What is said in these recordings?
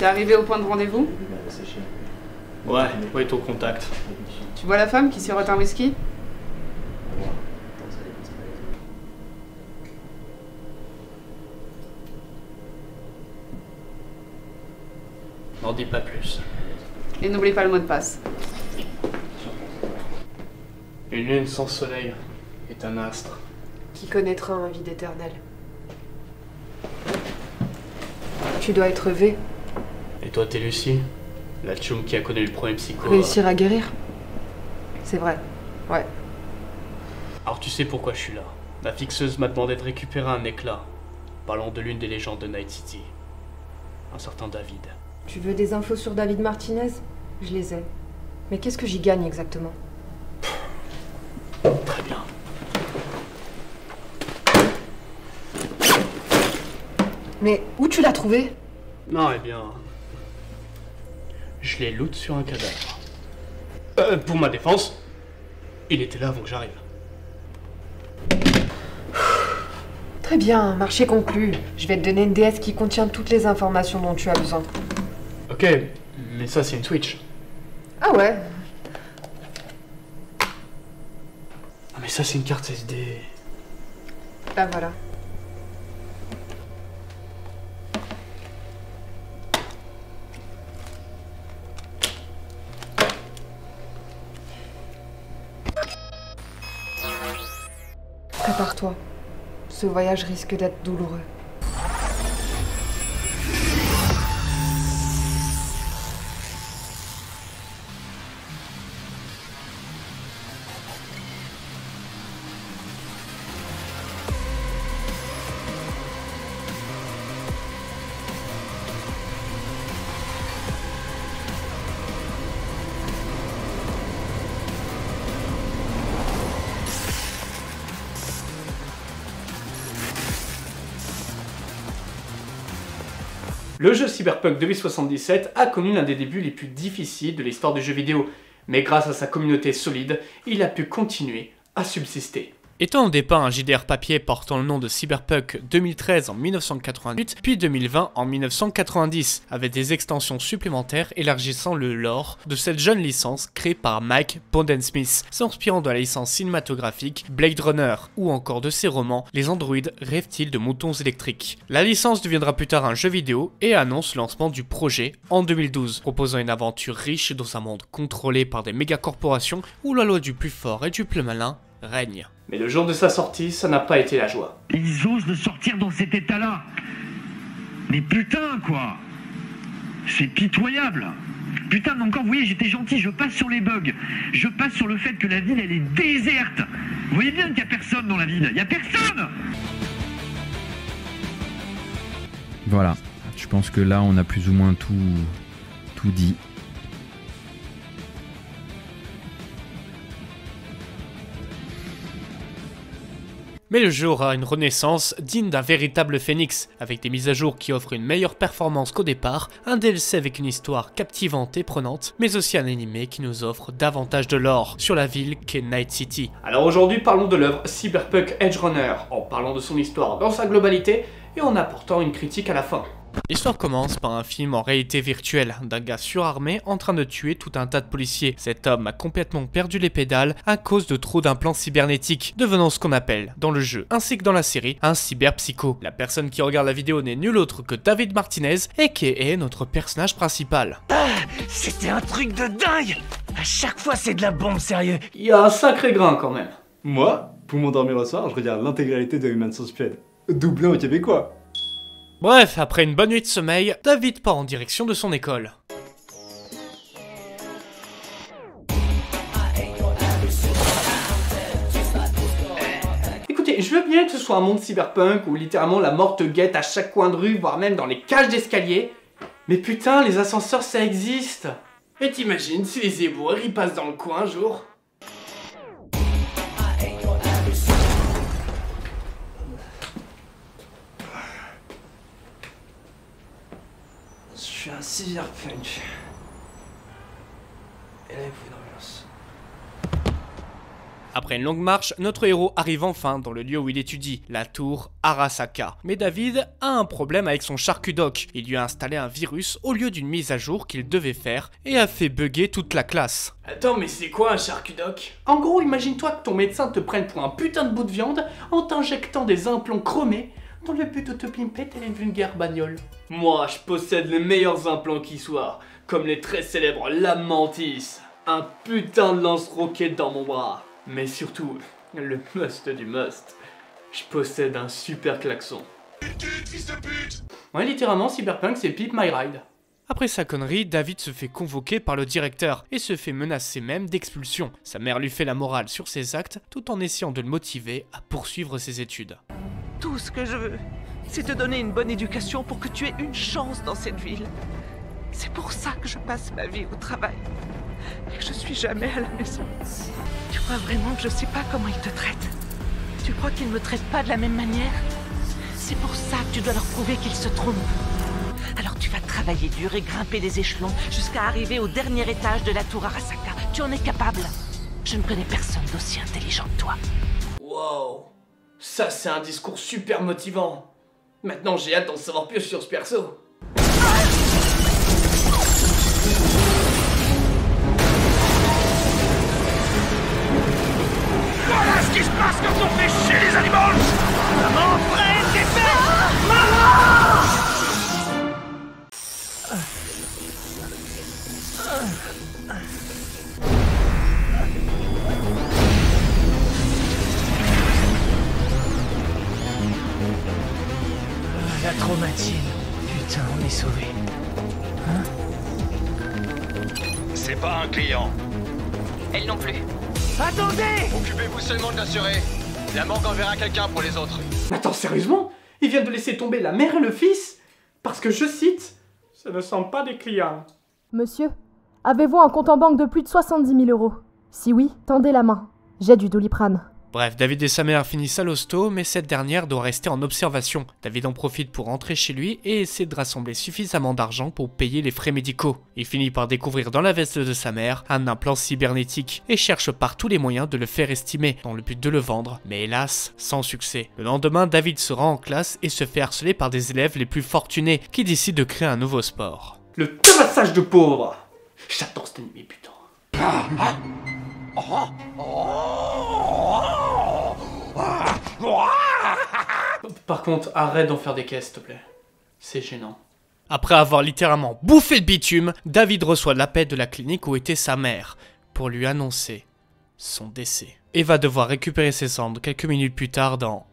arrivé au point de rendez-vous? Ouais, où est ton contact? Tu vois la femme qui sirote un whisky? N'en dis pas plus. Et n'oublie pas le mot de passe. Une lune sans soleil est un astre. Qui connaîtra un vide éternel. Tu dois être V. Et toi, t'es Lucie? La tchoum qui a connu le premier psycho. Réussir à guérir. C'est vrai. Ouais. Alors tu sais pourquoi je suis là. La fixeuse m'a demandé de récupérer un éclat. Parlons de l'une des légendes de Night City. Un certain David. Tu veux des infos sur David Martinez? Je les ai. Mais qu'est-ce que j'y gagne exactement? Très bien. Mais où tu l'as trouvé? Non, eh bien... Je l'ai loot sur un cadavre. Pour ma défense, il était là avant que j'arrive. Très bien, marché conclu. Je vais te donner une DS qui contient toutes les informations dont tu as besoin. Ok, mais ça c'est une Switch. Ah ouais? Ah mais ça c'est une carte SD. Là voilà. Prépare-toi. Ce voyage risque d'être douloureux. Le jeu Cyberpunk 2077 a connu l'un des débuts les plus difficiles de l'histoire du jeu vidéo, mais grâce à sa communauté solide, il a pu continuer à subsister. Étant au départ un JDR papier portant le nom de Cyberpunk 2013 en 1988, puis 2020 en 1990, avec des extensions supplémentaires élargissant le lore de cette jeune licence créée par Mike Bondensmith, s'inspirant de la licence cinématographique Blade Runner, ou encore de ses romans Les androïdes rêvent-ils de moutons électriques. La licence deviendra plus tard un jeu vidéo et annonce le lancement du projet en 2012, proposant une aventure riche dans un monde contrôlé par des mégacorporations où la loi du plus fort et du plus malin règne. Mais le jour de sa sortie, ça n'a pas été la joie. Ils osent de sortir dans cet état-là. Mais putain, quoi. C'est pitoyable. Putain, mais encore, vous voyez, j'étais gentil, je passe sur les bugs. Je passe sur le fait que la ville, elle est déserte. Vous voyez bien qu'il n'y a personne dans la ville. Il n'y a personne. Voilà. Je pense que là, on a plus ou moins tout dit. Mais le jeu aura une renaissance digne d'un véritable phénix, avec des mises à jour qui offrent une meilleure performance qu'au départ, un DLC avec une histoire captivante et prenante, mais aussi un animé qui nous offre davantage de lore sur la ville qu'est Night City. Alors aujourd'hui parlons de l'œuvre Cyberpunk Edge Runner, en parlant de son histoire dans sa globalité et en apportant une critique à la fin. L'histoire commence par un film en réalité virtuelle d'un gars surarmé en train de tuer tout un tas de policiers. Cet homme a complètement perdu les pédales à cause de trop d'implants cybernétiques, devenant ce qu'on appelle, dans le jeu, ainsi que dans la série, un cyberpsycho. La personne qui regarde la vidéo n'est nul autre que David Martinez, et qui est notre personnage principal. Ah, c'était un truc de dingue! À chaque fois c'est de la bombe, sérieux! Il y a un sacré grain quand même. Moi, pour m'endormir le soir, je regarde l'intégralité de Human Centipede, doublé en québécois. Bref, après une bonne nuit de sommeil, David part en direction de son école. Écoutez, je veux bien que ce soit un monde cyberpunk où littéralement la mort te guette à chaque coin de rue, voire même dans les cages d'escalier. Mais putain, les ascenseurs ça existe. Et t'imagines si les éboueurs ils passent dans le coin un jour? Je suis un cyberpunk. Et là, il faut une ambiance. Après une longue marche, notre héros arrive enfin dans le lieu où il étudie, la tour Arasaka. Mais David a un problème avec son charcudoc. Il lui a installé un virus au lieu d'une mise à jour qu'il devait faire et a fait bugger toute la classe. Attends, mais c'est quoi un charcudoc? En gros, imagine-toi que ton médecin te prenne pour un putain de bout de viande en t'injectant des implants chromés dans le but de te pimper telle une vulgaire bagnole. Moi, je possède les meilleurs implants qui soient, comme les très célèbres Lame Mantis. Un putain de lance-roquette dans mon bras. Mais surtout, le must du must, je possède un super klaxon. Ouais, littéralement, Cyberpunk, c'est Pimp My Ride. Après sa connerie, David se fait convoquer par le directeur et se fait menacer même d'expulsion. Sa mère lui fait la morale sur ses actes tout en essayant de le motiver à poursuivre ses études. Tout ce que je veux, c'est te donner une bonne éducation pour que tu aies une chance dans cette ville. C'est pour ça que je passe ma vie au travail. Et je suis jamais à la maison. Tu crois vraiment que je sais pas comment ils te traitent? Tu crois qu'ils me traitent pas de la même manière? C'est pour ça que tu dois leur prouver qu'ils se trompent. Alors tu vas travailler dur et grimper les échelons jusqu'à arriver au dernier étage de la tour Arasaka. Tu en es capable. Je ne connais personne d'aussi intelligent que toi. Wow, ça c'est un discours super motivant. Maintenant j'ai hâte d'en savoir plus sur ce perso. Voilà ce qui se passe quand on fait chier les animaux. Maman, frère, t'es fait. Maman. La traumatine. Putain, on est sauvés. Hein? C'est pas un client. Elle non plus. Attendez! Occupez-vous seulement de l'assurer. La morgue enverra quelqu'un pour les autres. Attends, sérieusement? Il vient de laisser tomber la mère et le fils? Parce que je cite, ce ne sont pas des clients. Monsieur, avez-vous un compte en banque de plus de 70 000 euros? Si oui, tendez la main. J'ai du Doliprane. Bref, David et sa mère finissent à l'hosto, mais cette dernière doit rester en observation. David en profite pour rentrer chez lui et essaie de rassembler suffisamment d'argent pour payer les frais médicaux. Il finit par découvrir dans la veste de sa mère un implant cybernétique et cherche par tous les moyens de le faire estimer, dans le but de le vendre, mais hélas, sans succès. Le lendemain, David se rend en classe et se fait harceler par des élèves les plus fortunés qui décident de créer un nouveau sport. Le tabassage de pauvres! J'adore cet ennemi, putain. Par contre, arrête d'en faire des caisses, s'il te plaît. C'est gênant. Après avoir littéralement bouffé le bitume, David reçoit l'appel de la clinique où était sa mère pour lui annoncer son décès. Et va devoir récupérer ses cendres quelques minutes plus tard dans...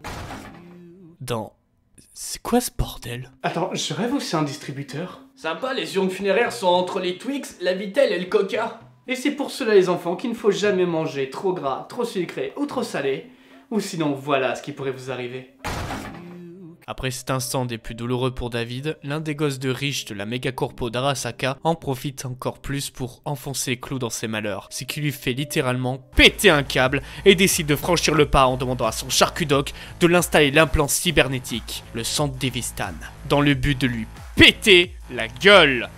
C'est quoi ce bordel? Attends, je rêve ou c'est un distributeur? Sympa, les urnes funéraires sont entre les Twix, la Vitelle et le Coca. Et c'est pour cela les enfants qu'il ne faut jamais manger trop gras, trop sucré ou trop salé, ou sinon voilà ce qui pourrait vous arriver. Après cet instant des plus douloureux pour David, l'un des gosses de riches de la méga corpo d'Arasaka en profite encore plus pour enfoncer les clous dans ses malheurs, ce qui lui fait littéralement péter un câble et décide de franchir le pas en demandant à son charcudoc de l'installer l'implant cybernétique, le centre Devistan, dans le but de lui péter la gueule.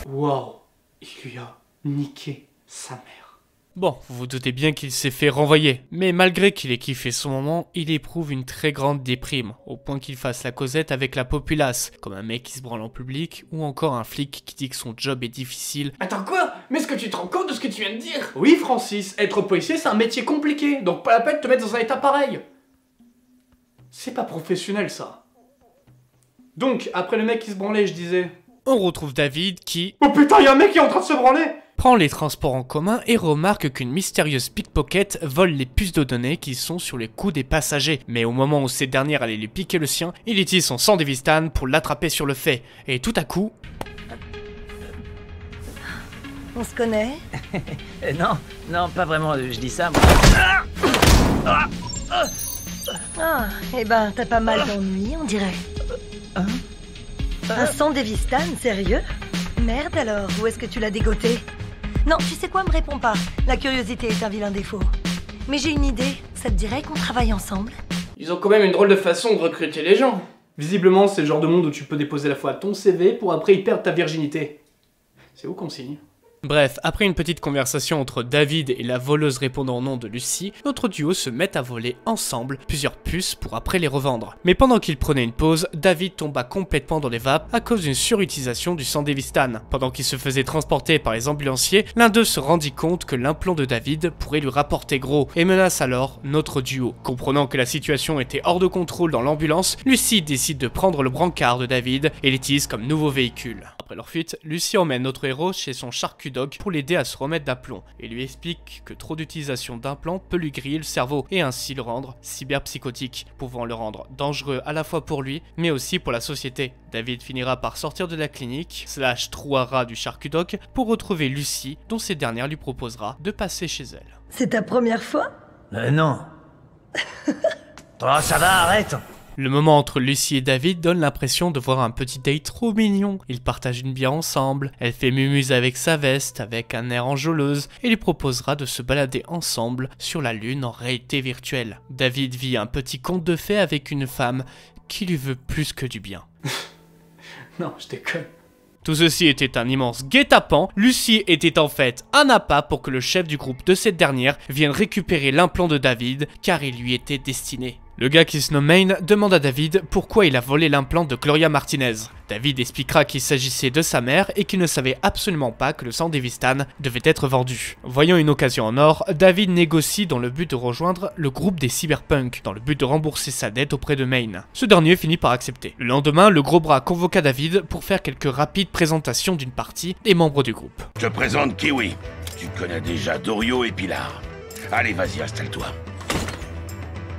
Waouh, il lui a niqué sa mère. Bon, vous vous doutez bien qu'il s'est fait renvoyer, mais malgré qu'il ait kiffé son moment, il éprouve une très grande déprime, au point qu'il fasse la causette avec la populace, comme un mec qui se branle en public, ou encore un flic qui dit que son job est difficile. Attends quoi? Mais est-ce que tu te rends compte de ce que tu viens de dire? Oui Francis, être policier c'est un métier compliqué, donc pas la peine de te mettre dans un état pareil. C'est pas professionnel ça. Donc, après le mec qui se branlait, je disais... On retrouve David qui... Oh putain, y'a un mec qui est en train de se branler! Prend les transports en commun et remarque qu'une mystérieuse pickpocket vole les puces de données qui sont sur les coups des passagers. Mais au moment où cette dernière allait lui piquer le sien, il utilise son sang Devistan pour l'attraper sur le fait. Et tout à coup... On se connaît? Non, pas vraiment, je dis ça, moi. Ah, eh ben, t'as pas mal d'ennuis, on dirait. Hein? Un sang Devistan, sérieux? Merde alors, où est-ce que tu l'as dégoté? Non, tu sais quoi, me réponds pas. La curiosité est un vilain défaut. Mais j'ai une idée, ça te dirait qu'on travaille ensemble? Ils ont quand même une drôle de façon de recruter les gens. Visiblement, c'est le genre de monde où tu peux déposer à la fois ton CV pour après y perdre ta virginité. C'est où qu'on signe ? Bref, après une petite conversation entre David et la voleuse répondant au nom de Lucy, notre duo se met à voler ensemble plusieurs puces pour après les revendre. Mais pendant qu'ils prenaient une pause, David tomba complètement dans les vapes à cause d'une surutilisation du sang d'Evistan. Pendant qu'il se faisait transporter par les ambulanciers, l'un d'eux se rendit compte que l'implant de David pourrait lui rapporter gros et menace alors notre duo. Comprenant que la situation était hors de contrôle dans l'ambulance, Lucy décide de prendre le brancard de David et l'utilise comme nouveau véhicule. Après leur fuite, Lucy emmène notre héros chez son charcutaire pour l'aider à se remettre d'aplomb et lui explique que trop d'utilisation d'implants peut lui griller le cerveau et ainsi le rendre cyberpsychotique, pouvant le rendre dangereux à la fois pour lui mais aussi pour la société. David finira par sortir de la clinique / trou à rat du charcutoc pour retrouver Lucy dont cette dernière lui proposera de passer chez elle. C'est ta première fois? Non. Oh, ça va, arrête. Le moment entre Lucy et David donne l'impression de voir un petit date trop mignon. Ils partagent une bière ensemble, elle fait mumuse avec sa veste avec un air enjôleuse et lui proposera de se balader ensemble sur la lune en réalité virtuelle. David vit un petit conte de fées avec une femme qui lui veut plus que du bien. Non, je déconne. Tout ceci était un immense guet-apens. Lucy était en fait un appât pour que le chef du groupe de cette dernière vienne récupérer l'implant de David car il lui était destiné. Le gars qui se nomme Maine demande à David pourquoi il a volé l'implant de Gloria Martinez. David expliquera qu'il s'agissait de sa mère et qu'il ne savait absolument pas que le sang d'Evistan devait être vendu. Voyant une occasion en or, David négocie dans le but de rejoindre le groupe des cyberpunks, dans le but de rembourser sa dette auprès de Maine. Ce dernier finit par accepter. Le lendemain, le gros bras convoqua David pour faire quelques rapides présentations d'une partie des membres du groupe. Je te présente Kiwi. Tu connais déjà Dorio et Pilar. Allez, vas-y, installe-toi.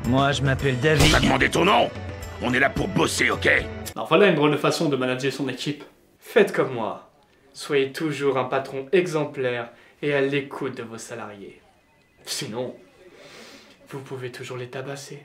Moi, je m'appelle David. On t'a demandé ton nom? On est là pour bosser, ok? Alors voilà une drôle de façon de manager son équipe. Faites comme moi. Soyez toujours un patron exemplaire et à l'écoute de vos salariés. Sinon, vous pouvez toujours les tabasser.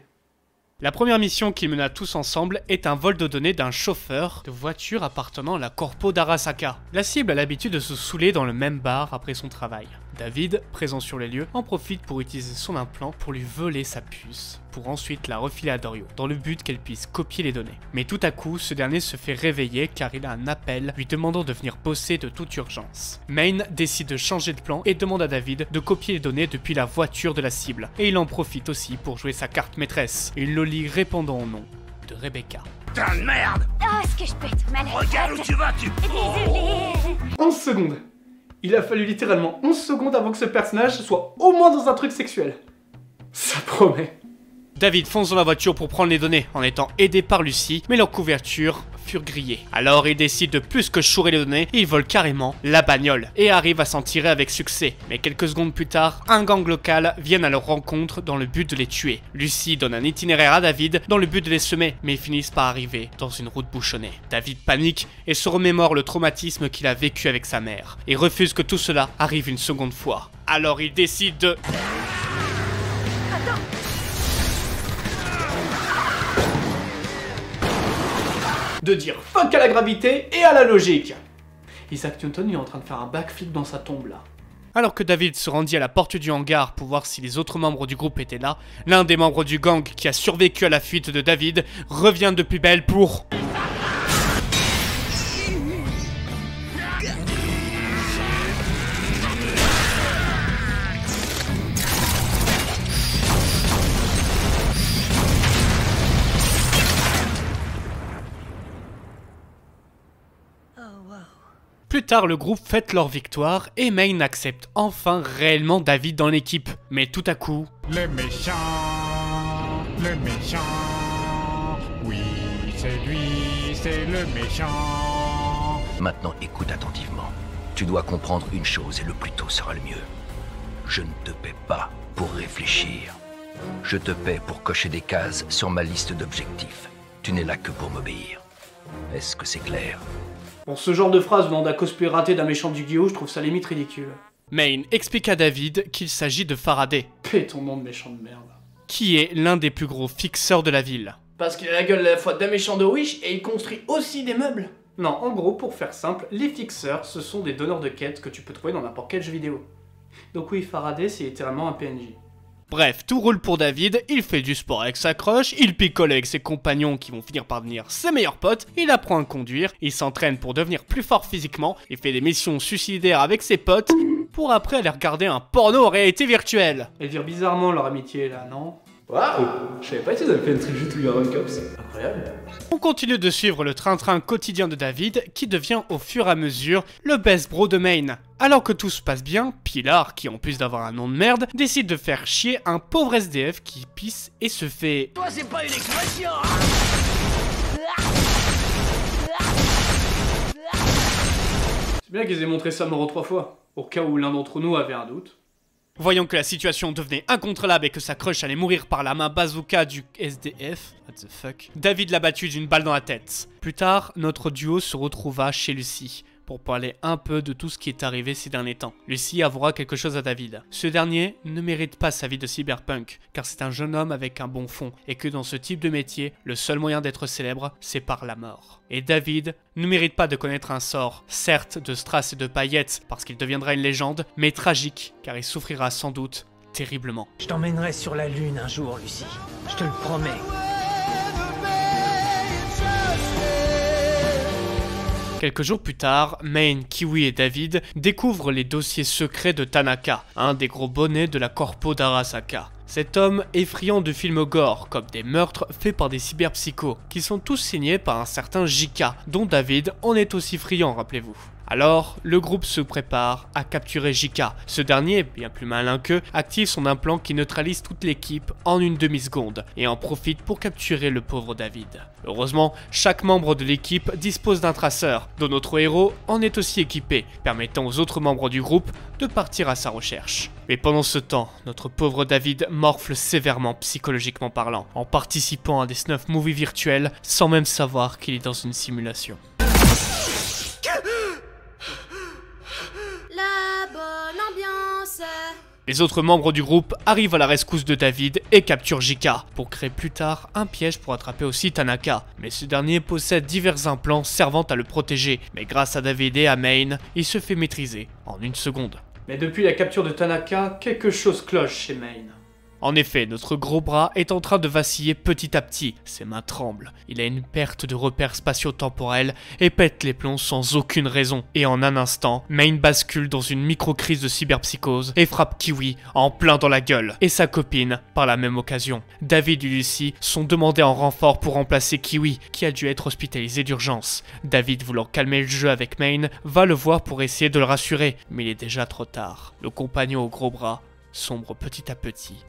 La première mission qu'ils mena tous ensemble est un vol de données d'un chauffeur de voiture appartenant à la Corpo d'Arasaka. La cible a l'habitude de se saouler dans le même bar après son travail. David, présent sur les lieux, en profite pour utiliser son implant pour lui voler sa puce, pour ensuite la refiler à Dorio, dans le but qu'elle puisse copier les données. Mais tout à coup, ce dernier se fait réveiller car il a un appel lui demandant de venir bosser de toute urgence. Maine décide de changer de plan et demande à David de copier les données depuis la voiture de la cible. Et il en profite aussi pour jouer sa carte maîtresse, une loli répondant au nom de Rebecca. Putain de merde! Oh, est-ce que je peux être malade? Regarde où tu vas, tu... Désolée. 11 secondes. Il a fallu littéralement 11 secondes avant que ce personnage soit au moins dans un truc sexuel. Ça promet. David fonce dans la voiture pour prendre les données en étant aidé par Lucy, mais leurs couvertures furent grillées. Alors il décide de plus que chourer les données, il vole carrément la bagnole et arrive à s'en tirer avec succès. Mais quelques secondes plus tard, un gang local vient à leur rencontre dans le but de les tuer. Lucy donne un itinéraire à David dans le but de les semer, mais ils finissent par arriver dans une route bouchonnée. David panique et se remémore le traumatisme qu'il a vécu avec sa mère et refuse que tout cela arrive une seconde fois. Alors il décide de... de dire fuck à la gravité et à la logique. Isaac Newton est en train de faire un backflip dans sa tombe là. Alors que David se rendit à la porte du hangar pour voir si les autres membres du groupe étaient là, l'un des membres du gang qui a survécu à la fuite de David revient de plus belle pour... Plus tard, le groupe fête leur victoire et Maine accepte enfin réellement David dans l'équipe. Mais tout à coup... Le méchant, oui, c'est lui, c'est le méchant. Maintenant, écoute attentivement. Tu dois comprendre une chose et le plus tôt sera le mieux. Je ne te paie pas pour réfléchir. Je te paie pour cocher des cases sur ma liste d'objectifs. Tu n'es là que pour m'obéir. Est-ce que c'est clair ? Bon, ce genre de phrase venant d'un cosplay raté d'un méchant du Guillaume, je trouve ça limite ridicule. Maine explique à David qu'il s'agit de Faraday. Paix ton nom de méchant de merde. Qui est l'un des plus gros fixeurs de la ville. Parce qu'il a la gueule à la fois d'un méchant de Wish et il construit aussi des meubles. Non, en gros, pour faire simple, les fixeurs, ce sont des donneurs de quêtes que tu peux trouver dans n'importe quel jeu vidéo. Donc oui, Faraday, c'est littéralement un PNJ. Bref, tout roule pour David, il fait du sport avec sa crush, il picole avec ses compagnons qui vont finir par devenir ses meilleurs potes, il apprend à conduire, il s'entraîne pour devenir plus fort physiquement, il fait des missions suicidaires avec ses potes, pour après aller regarder un porno en réalité virtuelle. Et dire bizarrement leur amitié là, non? Waouh! Je savais pas qu'ils avaient fait une trilogie To Your Own Cops. Incroyable. On continue de suivre le train-train quotidien de David, qui devient au fur et à mesure le best bro de Maine. Alors que tout se passe bien, Pilar, qui en plus d'avoir un nom de merde, décide de faire chier un pauvre SDF qui pisse et se fait... Toi, c'est pas une expression! C'est bien qu'ils aient montré sa mort 3 fois, au cas où l'un d'entre nous avait un doute. Voyant que la situation devenait incontrôlable et que sa crush allait mourir par la main bazooka du SDF, what the fuck, David l'a battu d'une balle dans la tête. Plus tard, notre duo se retrouva chez Lucie, pour parler un peu de tout ce qui est arrivé ces derniers temps. Lucie avouera quelque chose à David. Ce dernier ne mérite pas sa vie de cyberpunk, car c'est un jeune homme avec un bon fond, et que dans ce type de métier, le seul moyen d'être célèbre, c'est par la mort. Et David ne mérite pas de connaître un sort, certes de strass et de paillettes, parce qu'il deviendra une légende, mais tragique, car il souffrira sans doute terriblement. Je t'emmènerai sur la Lune un jour, Lucie. Je te le promets. Quelques jours plus tard, Maine, Kiwi et David découvrent les dossiers secrets de Tanaka, un des gros bonnets de la corpo d'Arasaka. Cet homme effrayant de films gore, comme des meurtres faits par des cyberpsychos, qui sont tous signés par un certain JK, dont David en est aussi friand, rappelez-vous. Alors, le groupe se prépare à capturer JK. Ce dernier, bien plus malin qu'eux, active son implant qui neutralise toute l'équipe en une demi-seconde et en profite pour capturer le pauvre David. Heureusement, chaque membre de l'équipe dispose d'un traceur, dont notre héros en est aussi équipé, permettant aux autres membres du groupe de partir à sa recherche. Mais pendant ce temps, notre pauvre David morfle sévèrement psychologiquement parlant, en participant à des snuff movies virtuels sans même savoir qu'il est dans une simulation. La bonne ambiance. Les autres membres du groupe arrivent à la rescousse de David et capturent JK, pour créer plus tard un piège pour attraper aussi Tanaka. Mais ce dernier possède divers implants servant à le protéger, mais grâce à David et à Maine, il se fait maîtriser en une seconde. Mais depuis la capture de Tanaka, quelque chose cloche chez Maine. En effet, notre gros bras est en train de vaciller petit à petit, ses mains tremblent, il a une perte de repères spatio-temporels et pète les plombs sans aucune raison. Et en un instant, Maine bascule dans une micro-crise de cyberpsychose et frappe Kiwi en plein dans la gueule, et sa copine par la même occasion. David et Lucie sont demandés en renfort pour remplacer Kiwi, qui a dû être hospitalisé d'urgence. David, voulant calmer le jeu avec Maine, va le voir pour essayer de le rassurer, mais il est déjà trop tard. Le compagnon au gros bras sombre petit à petit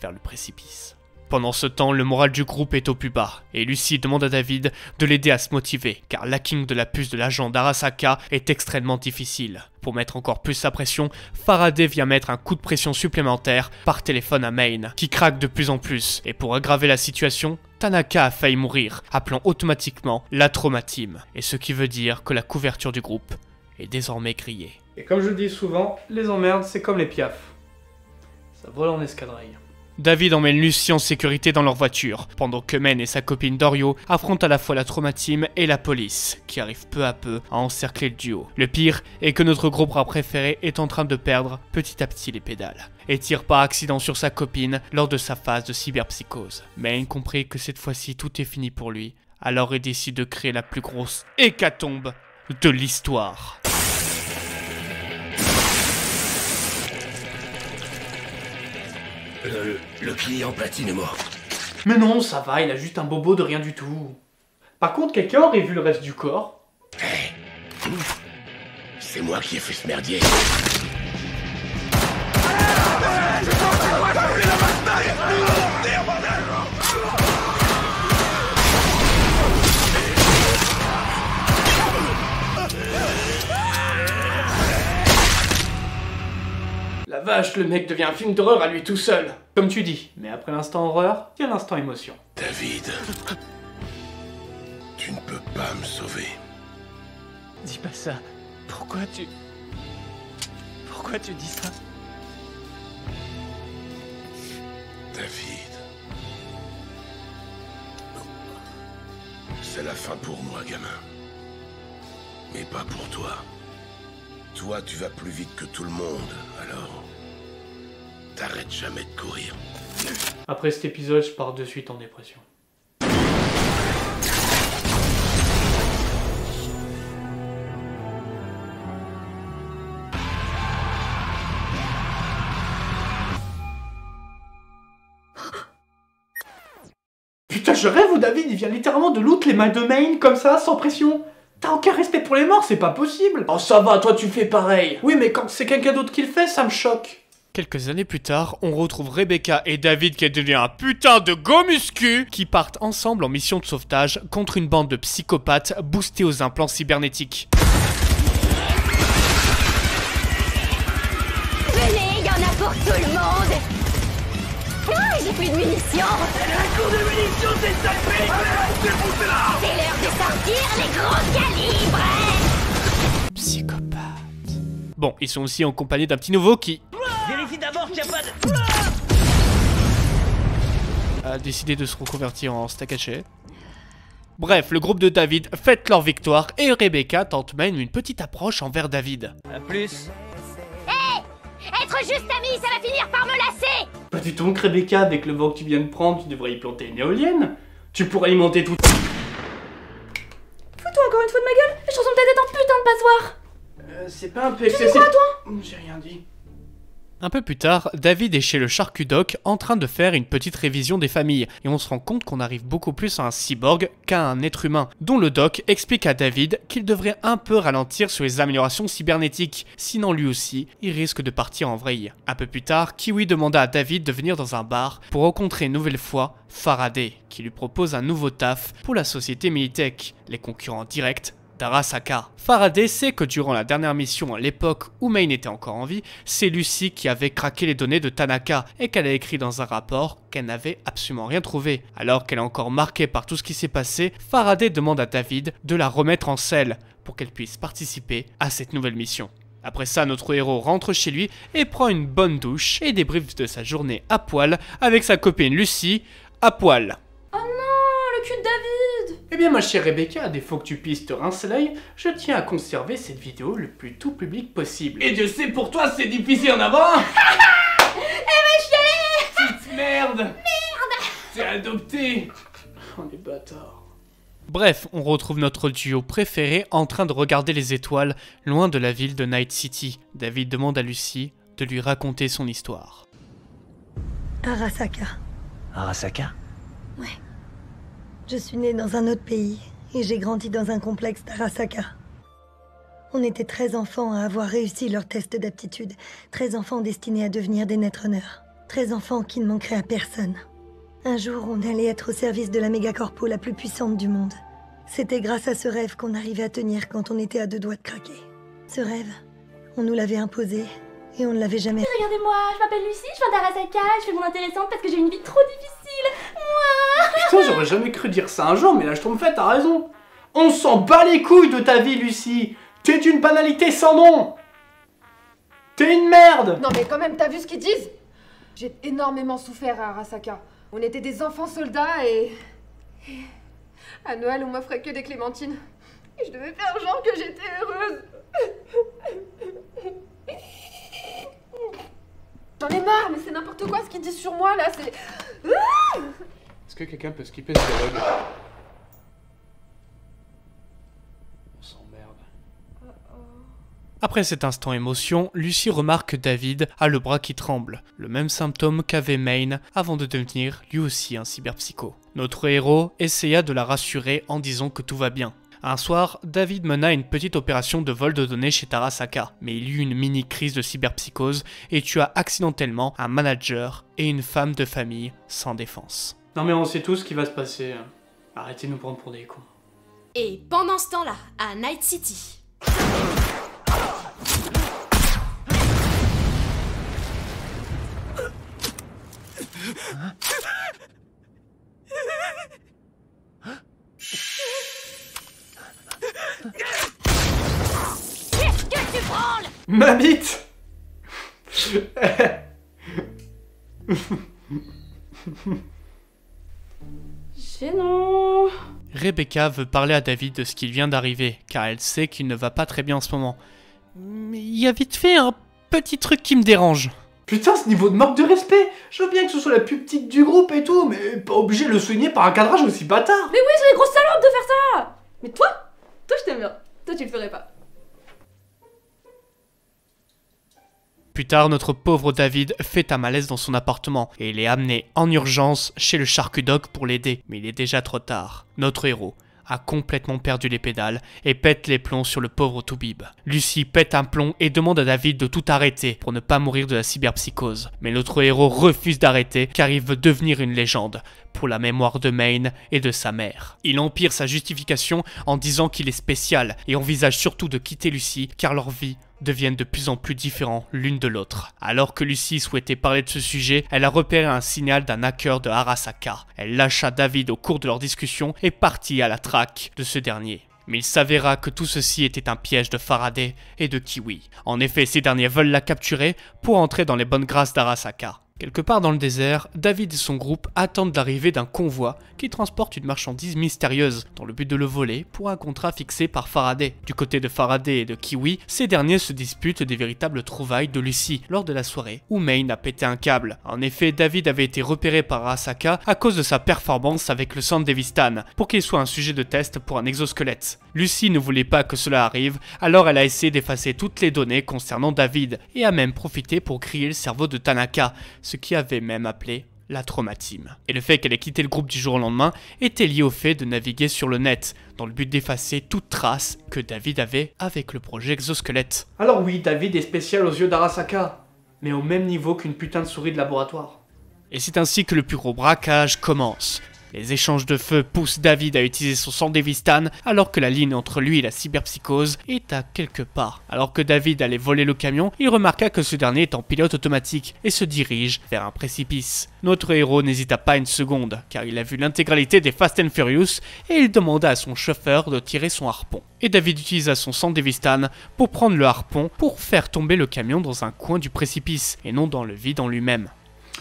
vers le précipice. Pendant ce temps, le moral du groupe est au plus bas, et Lucie demande à David de l'aider à se motiver, car l'hacking de la puce de l'agent d'Arasaka est extrêmement difficile. Pour mettre encore plus sa pression, Faraday vient mettre un coup de pression supplémentaire par téléphone à Maine, qui craque de plus en plus, et pour aggraver la situation, Tanaka a failli mourir, appelant automatiquement la Trauma Team, et ce qui veut dire que la couverture du groupe est désormais grillée. Et comme je le dis souvent, les emmerdes c'est comme les piafs. Ça vole en escadrille. David emmène Lucie en sécurité dans leur voiture, pendant que Maine et sa copine Dorio affrontent à la fois la Trauma Team et la police, qui arrivent peu à peu à encercler le duo. Le pire est que notre gros bras préféré est en train de perdre petit à petit les pédales, et tire par accident sur sa copine lors de sa phase de cyberpsychose. Maine comprit que cette fois-ci tout est fini pour lui, alors il décide de créer la plus grosse hécatombe de l'histoire. Le client platine est mort. Mais non, ça va, il a juste un bobo de rien du tout. Par contre, quelqu'un aurait vu le reste du corps? C'est moi qui ai fait ce merdier. La vache, le mec devient un film d'horreur à lui tout seul. Comme tu dis, mais après l'instant horreur, il y a l'instant émotion. David, tu ne peux pas me sauver. Dis pas ça. Pourquoi tu dis ça? David. C'est la fin pour moi, gamin. Mais pas pour toi. Toi, tu vas plus vite que tout le monde, alors... T'arrêtes jamais de courir. Après cet épisode, je pars de suite en dépression. Putain, je rêve où David il vient littéralement de loot les mains de Maine comme ça, sans pression. T'as aucun respect pour les morts, c'est pas possible. Oh ça va, toi tu fais pareil. Oui, mais quand c'est quelqu'un d'autre qui le fait, ça me choque. Quelques années plus tard, on retrouve Rebecca et David qui est devenu un putain de go muscu qui partent ensemble en mission de sauvetage contre une bande de psychopathes boostés aux implants cybernétiques. Venez, il y en a pour tout le monde. Ah, j'ai plus de munitions. Un cours de munitions, c'est ça le fait. C'est l'heure de sortir les gros calibres. Psychopathe. Bon, ils sont aussi en compagnie d'un petit nouveau qui... Vérifie d'abord qu'il n'y a pas de... a décidé de se reconvertir en steak haché. Bref, le groupe de David fête leur victoire et Rebecca tente même une petite approche envers David. A plus. Hé, être juste amis, ça va finir par me lasser. Bah dis donc Rebecca, avec le vent que tu viens de prendre, tu devrais y planter une éolienne. Tu pourrais alimenter tout... Fous-toi encore une fois de ma gueule. Je ressemble peut-être en putain de passoire. C'est pas un peu excessif. Tu dis quoi, toi? J'ai rien dit. Un peu plus tard, David est chez le charcutoc en train de faire une petite révision des familles et on se rend compte qu'on arrive beaucoup plus à un cyborg qu'à un être humain, dont le doc explique à David qu'il devrait un peu ralentir sur les améliorations cybernétiques, sinon lui aussi, il risque de partir en vrille. Un peu plus tard, Kiwi demanda à David de venir dans un bar pour rencontrer une nouvelle fois Faraday, qui lui propose un nouveau taf pour la société Militech, les concurrents directs d'Arasaka. Faraday sait que durant la dernière mission, à l'époque où Maine était encore en vie, c'est Lucy qui avait craqué les données de Tanaka et qu'elle a écrit dans un rapport qu'elle n'avait absolument rien trouvé. Alors qu'elle est encore marquée par tout ce qui s'est passé, Faraday demande à David de la remettre en selle pour qu'elle puisse participer à cette nouvelle mission. Après ça, notre héros rentre chez lui et prend une bonne douche et débriefe de sa journée à poil avec sa copine Lucy à poil. Oh non, le cul de David! Eh bien ma chère Rebecca, à défaut que tu puisses te rincer l'œil, je tiens à conserver cette vidéo le plus tout public possible. Et je sais pour toi c'est difficile en avant. Petite merde. Merde. T'es adopté. On est bâtards. Bref, on retrouve notre duo préféré en train de regarder les étoiles loin de la ville de Night City. David demande à Lucy de lui raconter son histoire. Arasaka. Arasaka? Ouais. Je suis née dans un autre pays et j'ai grandi dans un complexe d'Arasaka. On était 13 enfants à avoir réussi leur test d'aptitude, 13 enfants destinés à devenir des netrunners, 13 enfants qui ne manqueraient à personne. Un jour, on allait être au service de la mégacorpo la plus puissante du monde. C'était grâce à ce rêve qu'on arrivait à tenir quand on était à 2 doigts de craquer. Ce rêve, on nous l'avait imposé et on ne l'avait jamais... Regardez-moi, je m'appelle Lucy, je viens d'Arasaka, je fais mon intéressante parce que j'ai une vie trop difficile. Moi. Putain, j'aurais jamais cru dire ça un jour, mais là je tombe fait, t'as raison. On s'en bat les couilles de ta vie, Lucy. T'es une banalité sans nom. T'es une merde. Non mais quand même, t'as vu ce qu'ils disent? J'ai énormément souffert à Arasaka. On était des enfants soldats et... À Noël, on m'offrait que des clémentines. Et je devais faire genre que j'étais heureuse. J'en ai marre, mais c'est n'importe quoi ce qu'ils disent sur moi là, c'est... Est-ce que quelqu'un peut skipper ce dialogue? On s'emmerde. Après cet instant émotion, Lucy remarque que David a le bras qui tremble, le même symptôme qu'avait Maine avant de devenir lui aussi un cyberpsycho. Notre héros essaya de la rassurer en disant que tout va bien. Un soir, David mena une petite opération de vol de données chez Arasaka, mais il eut une mini crise de cyberpsychose et tua accidentellement un manager et une femme de famille sans défense. Non mais on sait tous ce qui va se passer. Arrêtez de nous prendre pour des cons. Et pendant ce temps-là, à Night City. Qu'est-ce que tu branles? Ma bite. Gênant. Rebecca veut parler à David de ce qui vient d'arriver, car elle sait qu'il ne va pas très bien en ce moment. Mais il y a vite fait un petit truc qui me dérange. Putain, ce niveau de manque de respect. Je veux bien que ce soit la plus petite du groupe et tout, mais pas obligé de le souligner par un cadrage aussi bâtard. Mais oui, c'est une grosse salope de faire ça. Mais toi je t'aime bien. Toi, tu le ferais pas. Plus tard, notre pauvre David fait un malaise dans son appartement et il est amené en urgence chez le charcutier pour l'aider. Mais il est déjà trop tard. Notre héros a complètement perdu les pédales et pète les plombs sur le pauvre Toubib. Lucie pète un plomb et demande à David de tout arrêter pour ne pas mourir de la cyberpsychose. Mais notre héros refuse d'arrêter car il veut devenir une légende pour la mémoire de Maine et de sa mère. Il empire sa justification en disant qu'il est spécial et envisage surtout de quitter Lucie car leur vie deviennent de plus en plus différents l'une de l'autre. Alors que Lucie souhaitait parler de ce sujet, elle a repéré un signal d'un hacker de Arasaka. Elle lâcha David au cours de leur discussion et partit à la traque de ce dernier. Mais il s'avéra que tout ceci était un piège de Faraday et de Kiwi. En effet, ces derniers veulent la capturer pour entrer dans les bonnes grâces d'Arasaka. Quelque part dans le désert, David et son groupe attendent l'arrivée d'un convoi qui transporte une marchandise mystérieuse dans le but de le voler pour un contrat fixé par Faraday. Du côté de Faraday et de Kiwi, ces derniers se disputent des véritables trouvailles de Lucie lors de la soirée où Maine a pété un câble. En effet, David avait été repéré par Arasaka à cause de sa performance avec le San Devistan pour qu'il soit un sujet de test pour un exosquelette. Lucie ne voulait pas que cela arrive, alors elle a essayé d'effacer toutes les données concernant David et a même profité pour griller le cerveau de Tanaka, ce qui avait même appelé la traumatime. Et le fait qu'elle ait quitté le groupe du jour au lendemain était lié au fait de naviguer sur le net, dans le but d'effacer toute trace que David avait avec le projet exosquelette. Alors oui, David est spécial aux yeux d'Arasaka, mais au même niveau qu'une putain de souris de laboratoire. Et c'est ainsi que le plus gros braquage commence. Les échanges de feu poussent David à utiliser son San Devistan alors que la ligne entre lui et la cyberpsychose est à quelque part. Alors que David allait voler le camion, il remarqua que ce dernier est en pilote automatique et se dirige vers un précipice. Notre héros n'hésita pas une seconde car il a vu l'intégralité des Fast and Furious et il demanda à son chauffeur de tirer son harpon. Et David utilisa son San Devistan pour prendre le harpon pour faire tomber le camion dans un coin du précipice et non dans le vide en lui-même.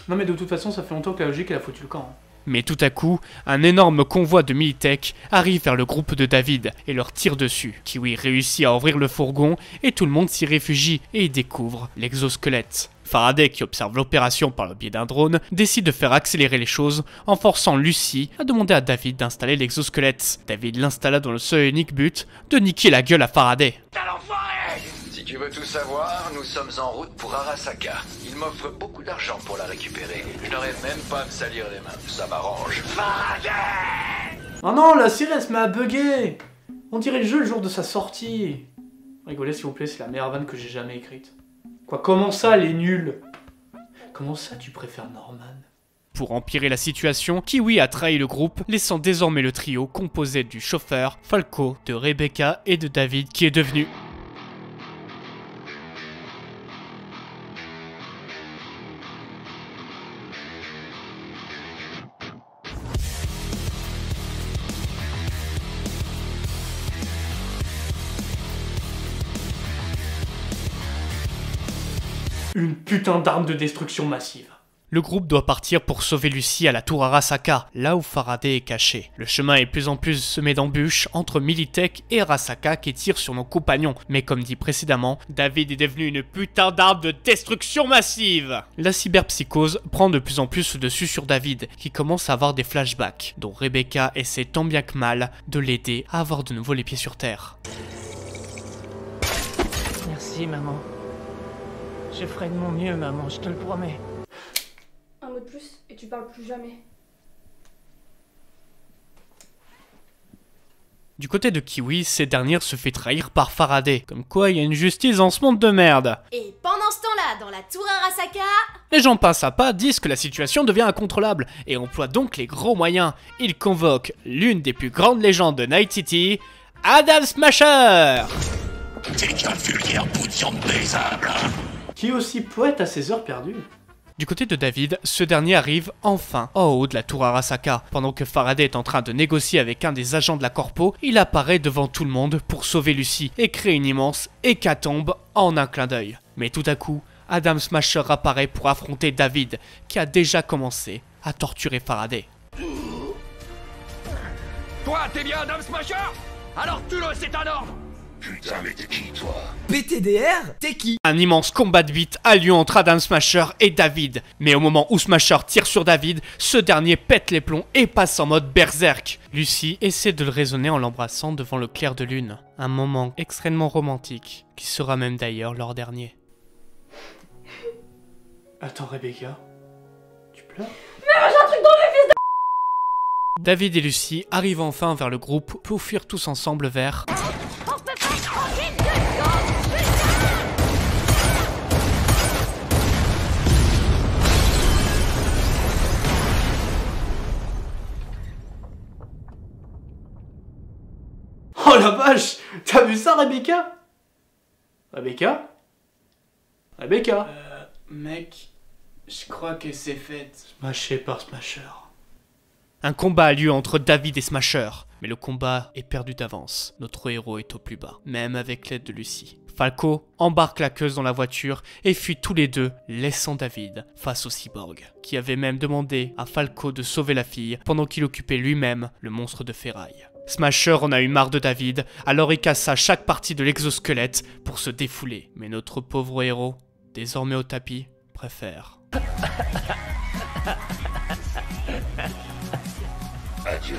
Non mais de toute façon ça fait longtemps que la logique elle a foutu le camp. Mais tout à coup, un énorme convoi de Militech arrive vers le groupe de David et leur tire dessus. Kiwi réussit à ouvrir le fourgon et tout le monde s'y réfugie et y découvre l'exosquelette. Faraday, qui observe l'opération par le biais d'un drone, décide de faire accélérer les choses en forçant Lucie à demander à David d'installer l'exosquelette. David l'installa dans le seul et unique but de niquer la gueule à Faraday. Si tu veux tout savoir, nous sommes en route pour Arasaka. Il m'offre beaucoup d'argent pour la récupérer. Je n'aurais même pas à me salir les mains. Ça m'arrange. Oh non, la série elle se met à bugger. On dirait le jeu le jour de sa sortie. Rigolez s'il vous plaît, c'est la meilleure vanne que j'ai jamais écrite. Quoi, comment ça, elle est nulle? Comment ça, tu préfères Norman? Pour empirer la situation, Kiwi a trahi le groupe, laissant désormais le trio composé du chauffeur, Falco, de Rebecca et de David qui est devenu... une putain d'arme de destruction massive. Le groupe doit partir pour sauver Lucie à la tour Arasaka, là où Faraday est caché. Le chemin est de plus en plus semé d'embûches entre Militech et Arasaka qui tirent sur nos compagnons. Mais comme dit précédemment, David est devenu une putain d'arme de destruction massive. La cyberpsychose prend de plus en plus le dessus sur David, qui commence à avoir des flashbacks, dont Rebecca essaie tant bien que mal de l'aider à avoir de nouveau les pieds sur terre. Merci, maman. Je ferai de mon mieux, maman, je te le promets. Un mot de plus et tu parles plus jamais. Du côté de Kiwi, cette dernière se fait trahir par Faraday. Comme quoi, il y a une justice dans ce monde de merde. Et pendant ce temps-là, dans la tour Arasaka... Les gens passent à pas, disent que la situation devient incontrôlable et emploient donc les gros moyens. Ils convoquent l'une des plus grandes légendes de Night City, Adam Smasher. T'es qu'un vulgaire bout de viande baisable. Qui est aussi poète à ses heures perdues. Du côté de David, ce dernier arrive enfin en haut de la tour Arasaka. Pendant que Faraday est en train de négocier avec un des agents de la Corpo, il apparaît devant tout le monde pour sauver Lucie et créer une immense hécatombe en un clin d'œil. Mais tout à coup, Adam Smasher apparaît pour affronter David, qui a déjà commencé à torturer Faraday. Toi, t'es bien Adam Smasher? Alors tue-le, c'est un ordre! Putain, mais t'es qui, toi? PTDR? T'es qui? Un immense combat de beat a lieu entre Adam Smasher et David. Mais au moment où Smasher tire sur David, ce dernier pète les plombs et passe en mode berserk. Lucy essaie de le raisonner en l'embrassant devant le clair de lune. Un moment extrêmement romantique, qui sera même d'ailleurs leur dernier. Attends, Rebecca, tu pleures? Mais j'ai un truc dans le fils de... David et Lucy arrivent enfin vers le groupe pour fuir tous ensemble vers... On peut pas se tranquille 2 secondes, Oh la vache! T'as vu ça, Rebecca? Rebecca? Rebecca? Mec, je crois que c'est fait. Smashé par Smasher. Un combat a lieu entre David et Smasher, mais le combat est perdu d'avance. Notre héros est au plus bas, même avec l'aide de Lucy. Falco embarque la queuse dans la voiture et fuit tous les deux, laissant David face au cyborg, qui avait même demandé à Falco de sauver la fille pendant qu'il occupait lui-même le monstre de ferraille. Smasher en a eu marre de David, alors il cassa chaque partie de l'exosquelette pour se défouler. Mais notre pauvre héros, désormais au tapis, préfère. Adieu.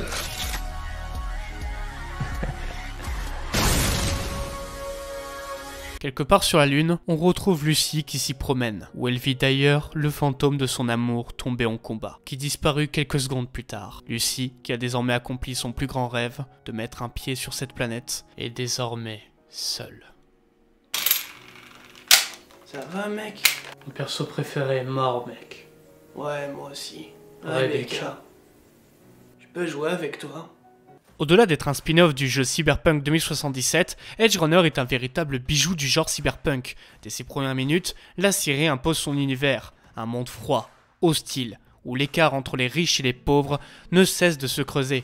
Quelque part sur la lune, on retrouve Lucy qui s'y promène, où elle vit d'ailleurs le fantôme de son amour tombé en combat, qui disparut quelques secondes plus tard. Lucy, qui a désormais accompli son plus grand rêve, de mettre un pied sur cette planète, est désormais seule. Ça va, mec? Mon perso préféré est mort, mec. Ouais, moi aussi. Rebecca. Je peux jouer avec toi? Au-delà d'être un spin-off du jeu Cyberpunk 2077, Edge Runner est un véritable bijou du genre cyberpunk. Dès ses premières minutes, la série impose son univers, un monde froid, hostile, où l'écart entre les riches et les pauvres ne cesse de se creuser.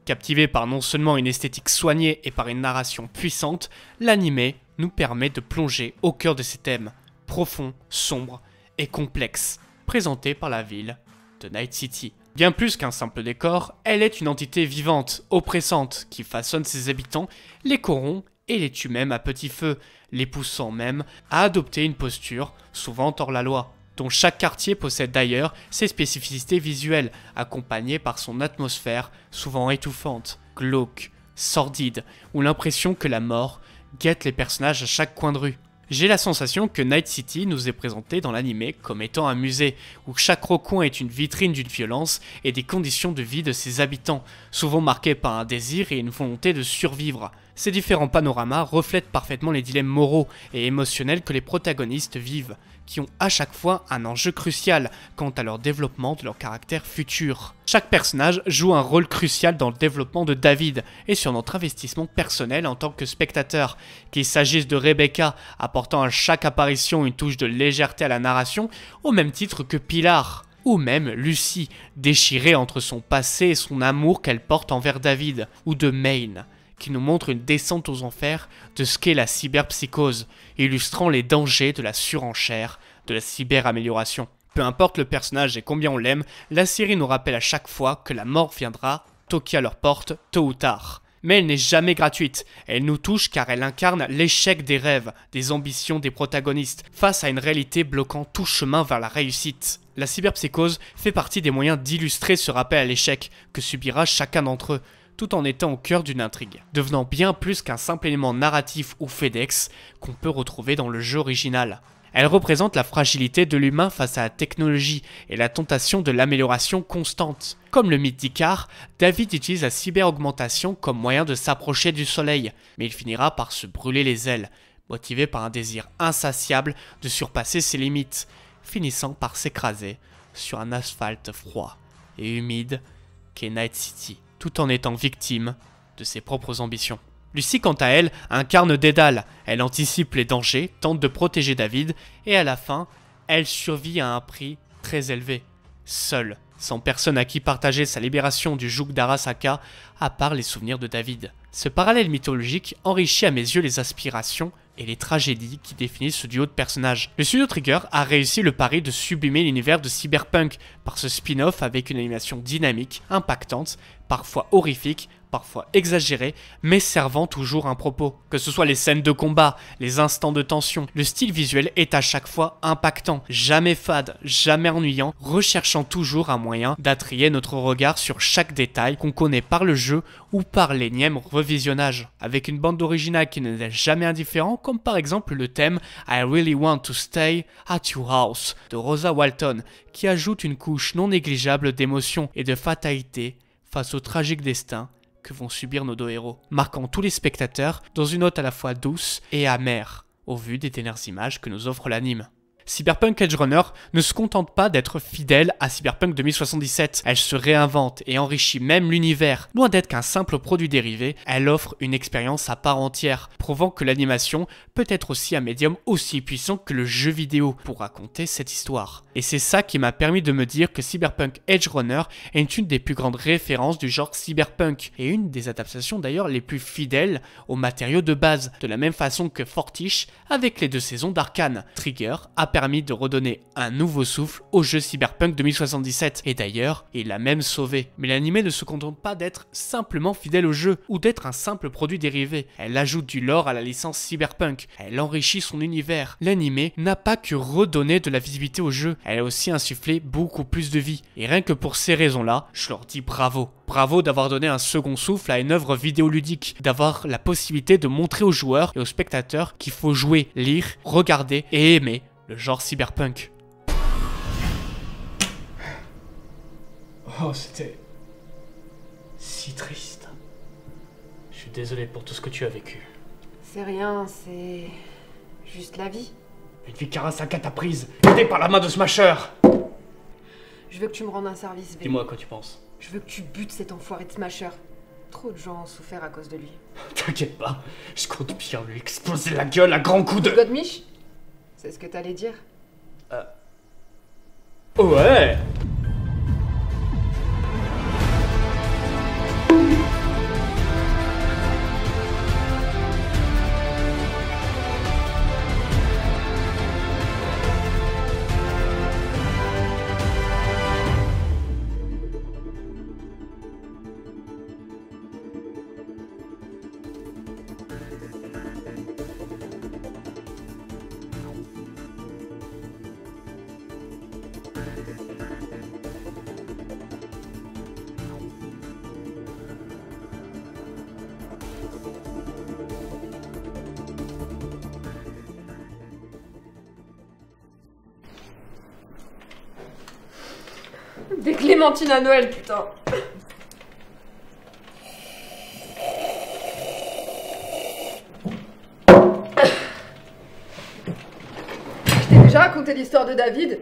Captivé par non seulement une esthétique soignée et par une narration puissante, l'anime nous permet de plonger au cœur de ces thèmes, profonds, sombres et complexes, présentés par la ville de Night City. Bien plus qu'un simple décor, elle est une entité vivante, oppressante, qui façonne ses habitants, les corrompt et les tue même à petit feu, les poussant même à adopter une posture, souvent hors la loi, dont chaque quartier possède d'ailleurs ses spécificités visuelles, accompagnées par son atmosphère, souvent étouffante, glauque, sordide, ou l'impression que la mort guette les personnages à chaque coin de rue. J'ai la sensation que Night City nous est présenté dans l'anime comme étant un musée, où chaque recoin est une vitrine d'une violence et des conditions de vie de ses habitants, souvent marquées par un désir et une volonté de survivre. Ces différents panoramas reflètent parfaitement les dilemmes moraux et émotionnels que les protagonistes vivent, qui ont à chaque fois un enjeu crucial quant à leur développement de leur caractère futur. Chaque personnage joue un rôle crucial dans le développement de David et sur notre investissement personnel en tant que spectateur, qu'il s'agisse de Rebecca apportant à chaque apparition une touche de légèreté à la narration, au même titre que Pilar, ou même Lucy, déchirée entre son passé et son amour qu'elle porte envers David, ou de Maine, qui nous montre une descente aux enfers de ce qu'est la cyberpsychose, illustrant les dangers de la surenchère, de la cyberamélioration. Peu importe le personnage et combien on l'aime, la série nous rappelle à chaque fois que la mort viendra toquer à leur porte tôt ou tard. Mais elle n'est jamais gratuite, elle nous touche car elle incarne l'échec des rêves, des ambitions des protagonistes, face à une réalité bloquant tout chemin vers la réussite. La cyberpsychose fait partie des moyens d'illustrer ce rappel à l'échec que subira chacun d'entre eux, tout en étant au cœur d'une intrigue, devenant bien plus qu'un simple élément narratif ou FedEx qu'on peut retrouver dans le jeu original. Elle représente la fragilité de l'humain face à la technologie et la tentation de l'amélioration constante. Comme le mythe d'Icare, David utilise la cyberaugmentation comme moyen de s'approcher du soleil, mais il finira par se brûler les ailes, motivé par un désir insatiable de surpasser ses limites, finissant par s'écraser sur un asphalte froid et humide qu'est Night City, tout en étant victime de ses propres ambitions. Lucy, quant à elle, incarne Dédale. Elle anticipe les dangers, tente de protéger David, et à la fin, elle survit à un prix très élevé. Seule, sans personne à qui partager sa libération du joug d'Arasaka, à part les souvenirs de David. Ce parallèle mythologique enrichit à mes yeux les aspirations et les tragédies qui définissent ce duo de personnages. Le studio Trigger a réussi le pari de sublimer l'univers de Cyberpunk par ce spin-off avec une animation dynamique, impactante, parfois horrifique, parfois exagérés, mais servant toujours un propos. Que ce soit les scènes de combat, les instants de tension, le style visuel est à chaque fois impactant, jamais fade, jamais ennuyant, recherchant toujours un moyen d'attirer notre regard sur chaque détail qu'on connaît par le jeu ou par l'énième revisionnage, avec une bande originale qui ne laisse jamais indifférent, comme par exemple le thème I Really Want to Stay at Your House de Rosa Walton, qui ajoute une couche non négligeable d'émotion et de fatalité face au tragique destin que vont subir nos deux héros, marquant tous les spectateurs dans une note à la fois douce et amère, au vu des dernières images que nous offre l'anime. Cyberpunk Edgerunner ne se contente pas d'être fidèle à Cyberpunk 2077, elle se réinvente et enrichit même l'univers. Loin d'être qu'un simple produit dérivé, elle offre une expérience à part entière, prouvant que l'animation peut être aussi un médium aussi puissant que le jeu vidéo pour raconter cette histoire. Et c'est ça qui m'a permis de me dire que Cyberpunk Edgerunner est une des plus grandes références du genre cyberpunk, et une des adaptations d'ailleurs les plus fidèles aux matériaux de base, de la même façon que Fortiche avec les 2 saisons d'Arcane. Trigger a permis de redonner un nouveau souffle au jeu Cyberpunk 2077, et d'ailleurs, il l'a même sauvé. Mais l'anime ne se contente pas d'être simplement fidèle au jeu, ou d'être un simple produit dérivé. Elle ajoute du lore à la licence Cyberpunk, elle enrichit son univers. L'anime n'a pas que redonné de la visibilité au jeu, elle a aussi insufflé beaucoup plus de vie. Et rien que pour ces raisons-là, je leur dis bravo. Bravo d'avoir donné un second souffle à une œuvre vidéoludique, d'avoir la possibilité de montrer aux joueurs et aux spectateurs qu'il faut jouer, lire, regarder et aimer le genre cyberpunk. Oh, c'était si triste. Je suis désolé pour tout ce que tu as vécu. C'est rien, c'est juste la vie. Une vie qu'Arasaka t'a prise, aidée par la main de Smasher. Je veux que tu me rendes un service, V. Dis-moi à quoi tu penses. Je veux que tu butes cet enfoiré de Smasher. Trop de gens ont souffert à cause de lui. T'inquiète pas, je compte bien lui exploser la gueule à grands coups de... Godmich, c'est ce que t'allais dire? Ouais. Des clémentines à Noël, putain. Je t'ai déjà raconté l'histoire de David.